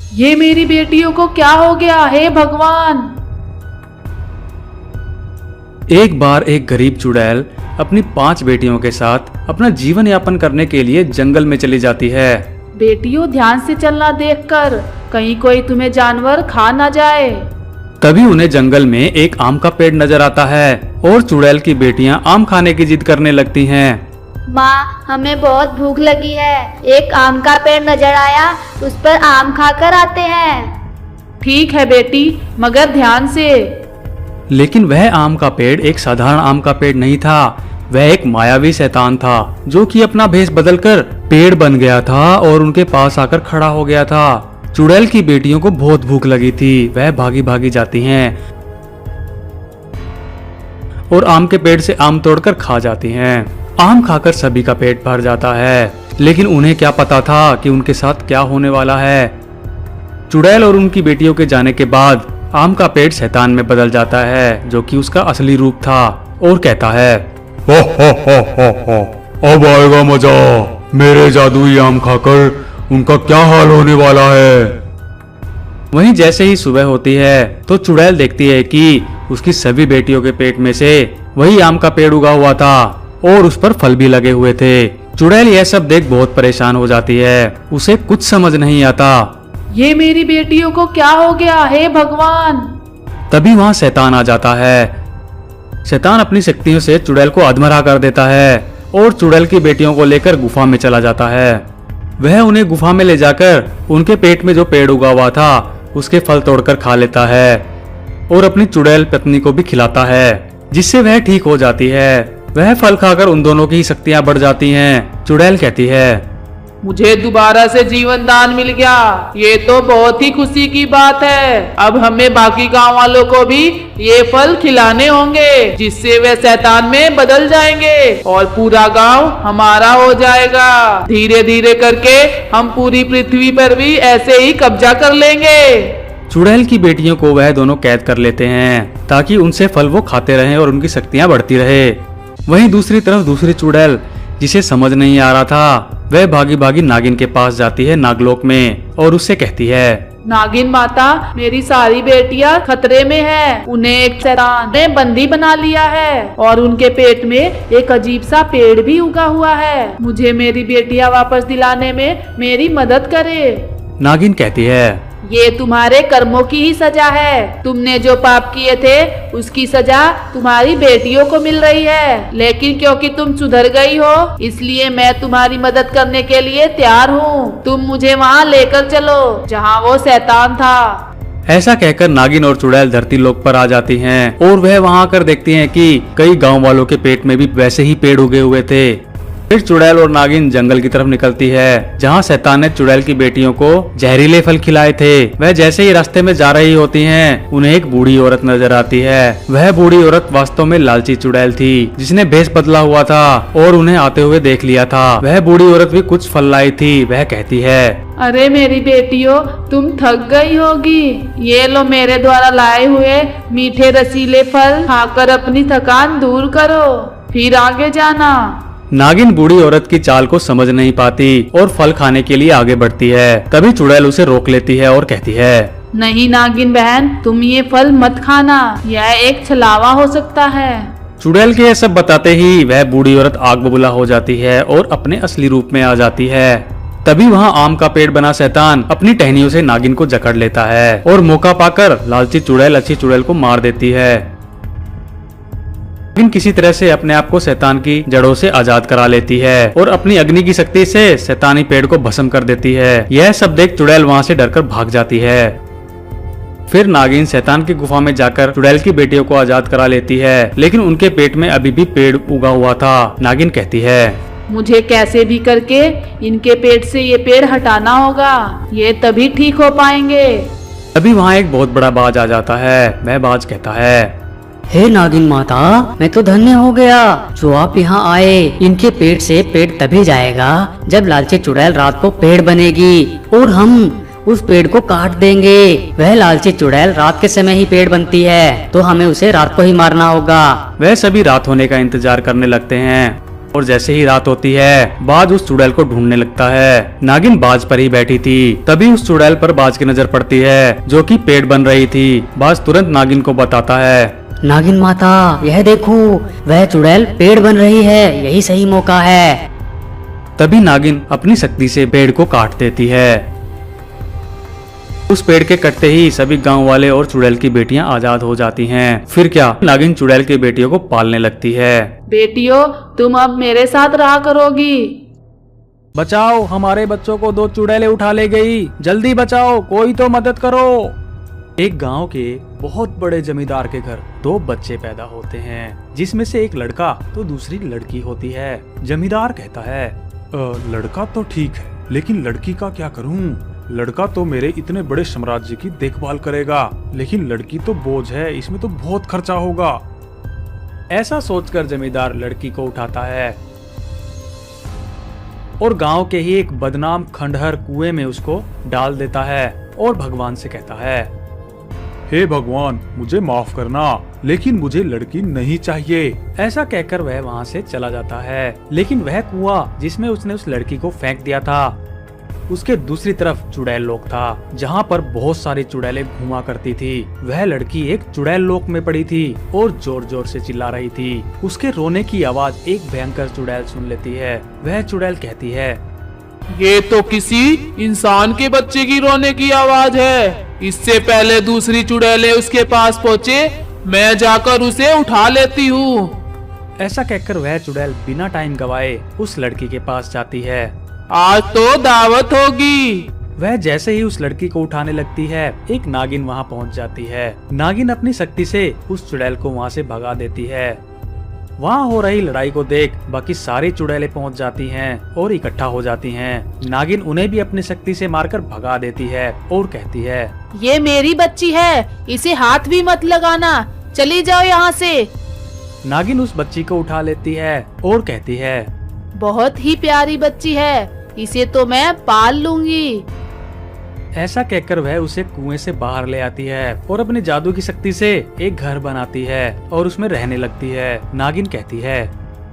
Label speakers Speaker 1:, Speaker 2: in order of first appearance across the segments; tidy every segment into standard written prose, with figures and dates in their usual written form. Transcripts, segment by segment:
Speaker 1: ये मेरी बेटियों को क्या हो गया, हे भगवान।
Speaker 2: एक बार एक गरीब चुड़ैल अपनी 5 बेटियों के साथ अपना जीवन यापन करने के लिए जंगल में चली जाती है।
Speaker 1: बेटियों ध्यान से चलना, देखकर कहीं कोई तुम्हें जानवर खा ना जाए।
Speaker 2: तभी उन्हें जंगल में एक आम का पेड़ नजर आता है और चुड़ैल की बेटियां आम खाने की जिद करने लगती हैं।
Speaker 3: माँ, हमें बहुत भूख लगी है। एक आम का पेड़ नजर आया, उस पर आम खाकर आते हैं।
Speaker 1: ठीक है बेटी, मगर ध्यान से।
Speaker 2: लेकिन वह आम का पेड़ एक साधारण आम का पेड़ नहीं था, वह एक मायावी शैतान था जो कि अपना भेष बदलकर पेड़ बन गया था और उनके पास आकर खड़ा हो गया था। चुड़ैल की बेटियों को बहुत भूख लगी थी, वह भागी भागी जाती हैं और आम के पेड़ से आम तोड़कर खा जाती हैं। आम खाकर सभी का पेट भर जाता है, लेकिन उन्हें क्या पता था कि उनके साथ क्या होने वाला है। चुड़ैल और उनकी बेटियों के जाने के बाद आम का पेड़ शैतान में बदल जाता है, जो कि उसका असली रूप था, और कहता है,
Speaker 4: हो हो, अब आएगा मजा। मेरे जादुई आम खाकर उनका क्या हाल होने वाला है।
Speaker 2: वहीं जैसे ही सुबह होती है तो चुड़ैल देखती है कि उसकी सभी बेटियों के पेट में से वही आम का पेड़ उगा हुआ था और उस पर फल भी लगे हुए थे। चुड़ैल यह सब देख बहुत परेशान हो जाती है, उसे कुछ समझ नहीं आता।
Speaker 1: ये मेरी बेटियों को क्या हो गया, हे भगवान।
Speaker 2: तभी वहाँ शैतान आ जाता है। शैतान अपनी शक्तियों से चुड़ैल को अधमरा कर देता है और चुड़ैल की बेटियों को लेकर गुफा में चला जाता है। वह उन्हें गुफा में ले जाकर उनके पेट में जो पेड़ उगा हुआ था उसके फल तोड़कर खा लेता है और अपनी चुड़ैल पत्नी को भी खिलाता है, जिससे वह ठीक हो जाती है। वह फल खाकर उन दोनों की शक्तियां बढ़ जाती हैं। चुड़ैल कहती है,
Speaker 1: मुझे दोबारा से जीवन दान मिल गया, ये तो बहुत ही खुशी की बात है। अब हमें बाकी गांव वालों को भी ये फल खिलाने होंगे, जिससे वे शैतान में बदल जाएंगे और पूरा गांव हमारा हो जाएगा। धीरे धीरे करके हम पूरी पृथ्वी पर भी ऐसे ही कब्जा कर लेंगे।
Speaker 2: चुड़ैल की बेटियों को वह दोनों कैद कर लेते हैं ताकि उनसे फल वो खाते रहें और उनकी शक्तियां बढ़ती रहे। वहीं दूसरी तरफ दूसरी चुड़ैल, जिसे समझ नहीं आ रहा था, वह भागी भागी नागिन के पास जाती है नागलोक में और उससे कहती है,
Speaker 1: नागिन माता, मेरी सारी बेटियां खतरे में है। उन्हें एक शैतान ने बंदी बना लिया है और उनके पेट में एक अजीब सा पेड़ भी उगा हुआ है। मुझे मेरी बेटियां वापस दिलाने में मेरी मदद करे।
Speaker 2: नागिन कहती है,
Speaker 1: ये तुम्हारे कर्मों की ही सजा है। तुमने जो पाप किए थे उसकी सजा तुम्हारी बेटियों को मिल रही है, लेकिन क्योंकि तुम सुधर गई हो इसलिए मैं तुम्हारी मदद करने के लिए तैयार हूँ। तुम मुझे वहाँ लेकर चलो जहाँ वो शैतान था।
Speaker 2: ऐसा कहकर नागिन और चुड़ैल धरती लोक पर आ जाती हैं और वह वहाँ आकर देखती हैं कि कई गांव वालों के पेट में भी वैसे ही पेड़ उगे हुए थे। फिर चुड़ैल और नागिन जंगल की तरफ निकलती है, जहाँ शैतान ने चुड़ैल की बेटियों को जहरीले फल खिलाए थे। वह जैसे ही रास्ते में जा रही होती हैं, उन्हें एक बूढ़ी औरत नजर आती है। वह बूढ़ी औरत वास्तव में लालची चुड़ैल थी, जिसने भेष बदला हुआ था और उन्हें आते हुए देख लिया था। वह बूढ़ी औरत भी कुछ फल लाई थी। वह कहती है,
Speaker 1: अरे मेरी बेटियों, तुम थक गई होगी। ये लो मेरे द्वारा लाए हुए मीठे रसीले फल, खाकर अपनी थकान दूर करो, फिर आगे जाना।
Speaker 2: नागिन बूढ़ी औरत की चाल को समझ नहीं पाती और फल खाने के लिए आगे बढ़ती है। तभी चुड़ैल उसे रोक लेती है और कहती है,
Speaker 1: नहीं नागिन बहन, तुम ये फल मत खाना, यह एक छलावा हो सकता है।
Speaker 2: चुड़ैल के यह सब बताते ही वह बूढ़ी औरत आग बबूला हो जाती है और अपने असली रूप में आ जाती है। तभी वहाँ आम का पेड़ बना शैतान अपनी टहनियों से नागिन को जकड़ लेता है और मौका पाकर लालची चुड़ैल अच्छी चुड़ैल को मार देती है। नागिन किसी तरह से अपने आप को शैतान की जड़ों से आजाद करा लेती है और अपनी अग्नि की शक्ति से शैतानी पेड़ को भस्म कर देती है। यह सब देख चुड़ैल वहाँ से डरकर भाग जाती है। फिर नागिन शैतान की गुफा में जाकर चुड़ैल की बेटियों को आजाद करा लेती है, लेकिन उनके पेट में अभी भी पेड़ उगा हुआ था। नागिन कहती है,
Speaker 1: मुझे कैसे भी करके इनके पेट से ये पेड़ हटाना होगा, ये तभी ठीक हो पाएंगे।
Speaker 2: तभी वहाँ एक बहुत बड़ा बाज आ जाता है। वह बाज कहता है,
Speaker 5: हे नागिन माता, मैं तो धन्य हो गया जो आप यहाँ आए। इनके पेट से पेट तभी जाएगा जब लालची चुड़ैल रात को पेड़ बनेगी और हम उस पेड़ को काट देंगे। वह लालची चुड़ैल रात के समय ही पेड़ बनती है, तो हमें उसे रात को ही मारना होगा।
Speaker 2: वह सभी रात होने का इंतजार करने लगते हैं और जैसे ही रात होती है बाज उस चुड़ैल को ढूंढने लगता है। नागिन बाज पर ही बैठी थी, तभी उस चुड़ैल पर बाज की नजर पड़ती है जो कि पेड़ बन रही थी। बाज तुरंत नागिन को बताता है,
Speaker 5: नागिन माता, यह देखो, वह चुड़ैल पेड़ बन रही है, यही सही मौका है।
Speaker 2: तभी नागिन अपनी शक्ति से पेड़ को काट देती है। उस पेड़ के कटते ही सभी गांव वाले और चुड़ैल की बेटियां आजाद हो जाती हैं। फिर क्या, नागिन चुड़ैल की बेटियों को पालने लगती है।
Speaker 1: बेटियों, तुम अब मेरे साथ रहा करोगी।
Speaker 2: बचाओ, हमारे बच्चों को 2 चुड़ैलें उठा ले गई, जल्दी बचाओ, कोई तो मदद करो। एक गांव के बहुत बड़े जमींदार के घर 2 बच्चे पैदा होते हैं, जिसमें से एक लड़का तो दूसरी लड़की होती है। जमींदार कहता है,
Speaker 4: लड़का तो ठीक है, लेकिन लड़की का क्या करूं? लड़का तो मेरे इतने बड़े साम्राज्य की देखभाल करेगा, लेकिन लड़की तो बोझ है, इसमें तो बहुत खर्चा होगा।
Speaker 2: ऐसा सोचकर जमींदार लड़की को उठाता है और गांव के ही एक बदनाम खंडहर कुएं में उसको डाल देता है और भगवान से कहता है,
Speaker 4: हे भगवान, मुझे माफ करना, लेकिन मुझे लड़की नहीं चाहिए।
Speaker 2: ऐसा कहकर वह वहां से चला जाता है। लेकिन वह कुआं जिसमें उसने उस लड़की को फेंक दिया था, उसके दूसरी तरफ चुड़ैल लोक था, जहां पर बहुत सारी चुड़ैलें घूमा करती थी। वह लड़की एक चुड़ैल लोक में पड़ी थी और जोर जोर से चिल्ला रही थी। उसके रोने की आवाज एक भयंकर चुड़ैल सुन लेती है। वह चुड़ैल कहती है,
Speaker 1: ये तो किसी इंसान के बच्चे की रोने की आवाज है। इससे पहले दूसरी चुड़ैलें उसके पास पहुँचे, मैं जाकर उसे उठा लेती हूँ।
Speaker 2: ऐसा कहकर वह चुड़ैल बिना टाइम गवाए उस लड़की के पास जाती है।
Speaker 1: आज तो दावत होगी।
Speaker 2: वह जैसे ही उस लड़की को उठाने लगती है, एक नागिन वहां पहुंच जाती है। नागिन अपनी शक्ति से उस चुड़ैल को वहां से भगा देती है। वहां हो रही लड़ाई को देख बाकी सारी चुड़ैलें पहुंच जाती हैं और इकट्ठा हो जाती हैं। नागिन उन्हें भी अपनी शक्ति से मारकर भगा देती है और कहती है,
Speaker 1: ये मेरी बच्ची है, इसे हाथ भी मत लगाना, चली जाओ यहाँ से।
Speaker 2: नागिन उस बच्ची को उठा लेती है और कहती है,
Speaker 1: बहुत ही प्यारी बच्ची है, इसे तो मैं पाल लूंगी।
Speaker 2: ऐसा कहकर वह उसे कुएं से बाहर ले आती है और अपनी जादू की शक्ति से एक घर बनाती है और उसमें रहने लगती है। नागिन कहती है,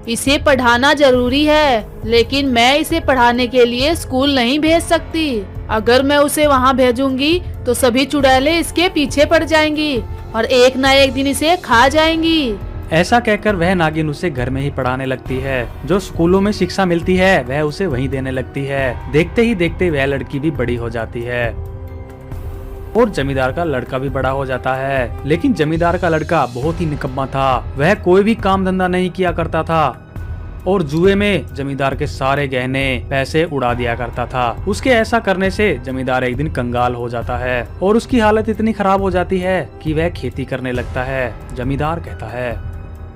Speaker 1: इसे पढ़ाना जरूरी है, लेकिन मैं इसे पढ़ाने के लिए स्कूल नहीं भेज सकती। अगर मैं उसे वहाँ भेजूंगी तो सभी चुड़ैलें इसके पीछे पड़ जाएंगी और एक न एक दिन इसे खा जाएंगी।
Speaker 2: ऐसा कहकर वह नागिन उसे घर में ही पढ़ाने लगती है। जो स्कूलों में शिक्षा मिलती है वह उसे वहीं देने लगती है। देखते ही देखते वह लड़की भी बड़ी हो जाती है और जमींदार का लड़का भी बड़ा हो जाता है। लेकिन जमींदार का लड़का बहुत ही निकम्मा था। वह कोई भी काम धंधा नहीं किया करता था और जुए में जमींदार के सारे गहने पैसे उड़ा दिया करता था। उसके ऐसा करने से जमींदार एक दिन कंगाल हो जाता है और उसकी हालत इतनी खराब हो जाती है कि वह खेती करने लगता है। जमींदार कहता है,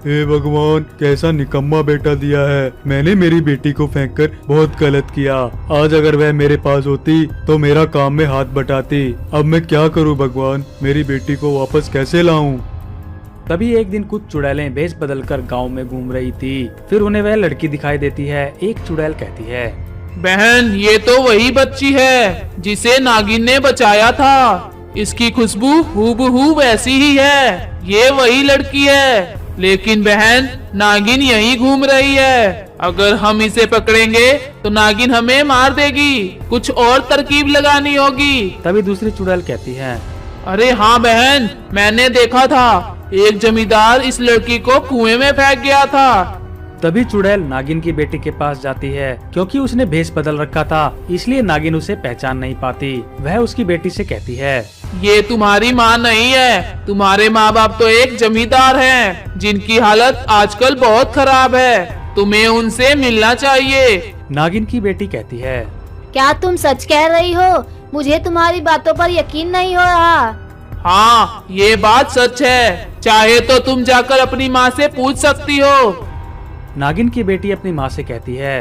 Speaker 4: हे भगवान, कैसा निकम्मा बेटा दिया है। मैंने मेरी बेटी को फेंककर बहुत गलत किया। आज अगर वह मेरे पास होती तो मेरा काम में हाथ बटाती। अब मैं क्या करूं भगवान, मेरी बेटी को वापस कैसे लाऊं?
Speaker 2: तभी एक दिन कुछ चुड़ैलें भेष बदलकर गांव में घूम रही थी। फिर उन्हें वह लड़की दिखाई देती है। एक चुड़ैल कहती है,
Speaker 1: बहन, ये तो वही बच्ची है जिसे नागिन ने बचाया था। इसकी खुशबू हूबहू वैसी ही है। ये वही लड़की है। लेकिन बहन, नागिन यहीं घूम रही है। अगर हम इसे पकड़ेंगे तो नागिन हमें मार देगी। कुछ और तरकीब लगानी होगी।
Speaker 2: तभी दूसरी चुड़ैल कहती है,
Speaker 1: अरे हाँ बहन, मैंने देखा था, एक जमींदार इस लड़की को कुएं में फेंक गया था।
Speaker 2: तभी चुड़ैल नागिन की बेटी के पास जाती है। क्योंकि उसने भेष बदल रखा था इसलिए नागिन उसे पहचान नहीं पाती। वह उसकी बेटी से कहती है,
Speaker 1: ये तुम्हारी माँ नहीं है। तुम्हारे माँ बाप तो एक जमींदार हैं, जिनकी हालत आजकल बहुत खराब है। तुम्हें उनसे मिलना चाहिए।
Speaker 2: नागिन की बेटी कहती है,
Speaker 3: क्या तुम सच कह रही हो? मुझे तुम्हारी बातों पर यकीन नहीं हो रहा।
Speaker 1: हाँ, ये बात सच है। चाहे तो तुम जाकर अपनी माँ से पूछ सकती हो।
Speaker 2: नागिन की बेटी अपनी माँ से कहती है,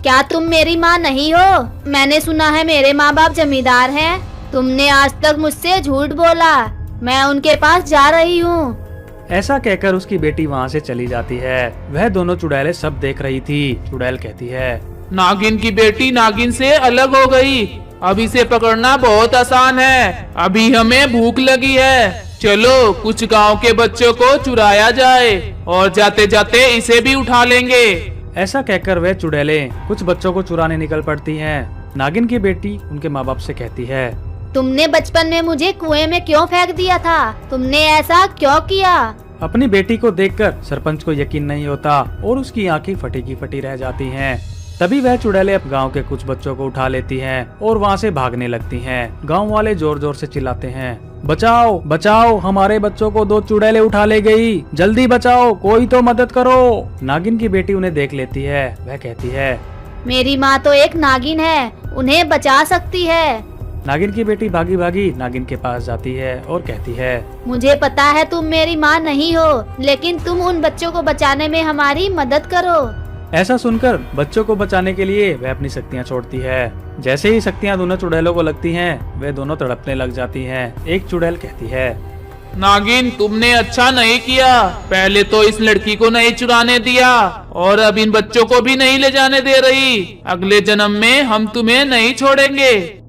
Speaker 3: क्या तुम मेरी माँ नहीं हो? मैंने सुना है मेरे माँ बाप जमींदार हैं। तुमने आज तक मुझसे झूठ बोला। मैं उनके पास जा रही हूँ।
Speaker 2: ऐसा कहकर उसकी बेटी वहाँ से चली जाती है। वह दोनों चुड़ैलें सब देख रही थी। चुड़ैल कहती है,
Speaker 1: नागिन की बेटी नागिन से अलग हो गई। अब इसे पकड़ना बहुत आसान है। अभी हमें भूख लगी है। चलो कुछ गांव के बच्चों को चुराया जाए और जाते जाते इसे भी उठा लेंगे।
Speaker 2: ऐसा कहकर वह चुड़ैलें कुछ बच्चों को चुराने निकल पड़ती हैं। नागिन की बेटी उनके माँ बाप से कहती है,
Speaker 3: तुमने बचपन में मुझे कुएं में क्यों फेंक दिया था? तुमने ऐसा क्यों किया?
Speaker 2: अपनी बेटी को देखकर सरपंच को यकीन नहीं होता और उसकी आंखें फटी की फटी रह जाती हैं। तभी वह चुड़ैलें गांव के कुछ बच्चों को उठा लेती हैं और वहां से भागने लगती हैं। गांव वाले जोर जोर से चिल्लाते हैं, बचाओ बचाओ, हमारे बच्चों को 2 चुड़ैलें उठा ले गई, जल्दी बचाओ, कोई तो मदद करो। नागिन की बेटी उन्हें देख लेती है। वह कहती है,
Speaker 3: मेरी माँ तो एक नागिन है, उन्हें बचा सकती है।
Speaker 2: नागिन की बेटी भागी भागी नागिन के पास जाती है और कहती है,
Speaker 3: मुझे पता है तुम मेरी माँ नहीं हो, लेकिन तुम उन बच्चों को बचाने में हमारी मदद करो।
Speaker 2: ऐसा सुनकर बच्चों को बचाने के लिए वह अपनी शक्तियाँ छोड़ती है। जैसे ही शक्तियाँ दोनों चुड़ैलों को लगती हैं, वे दोनों तड़पने लग जाती हैं। एक चुड़ैल कहती है,
Speaker 1: नागिन तुमने अच्छा नहीं किया, पहले तो इस लड़की को नहीं चुराने दिया और अब इन बच्चों को भी नहीं ले जाने दे रही। अगले जन्म में हम तुम्हें नहीं छोड़ेंगे।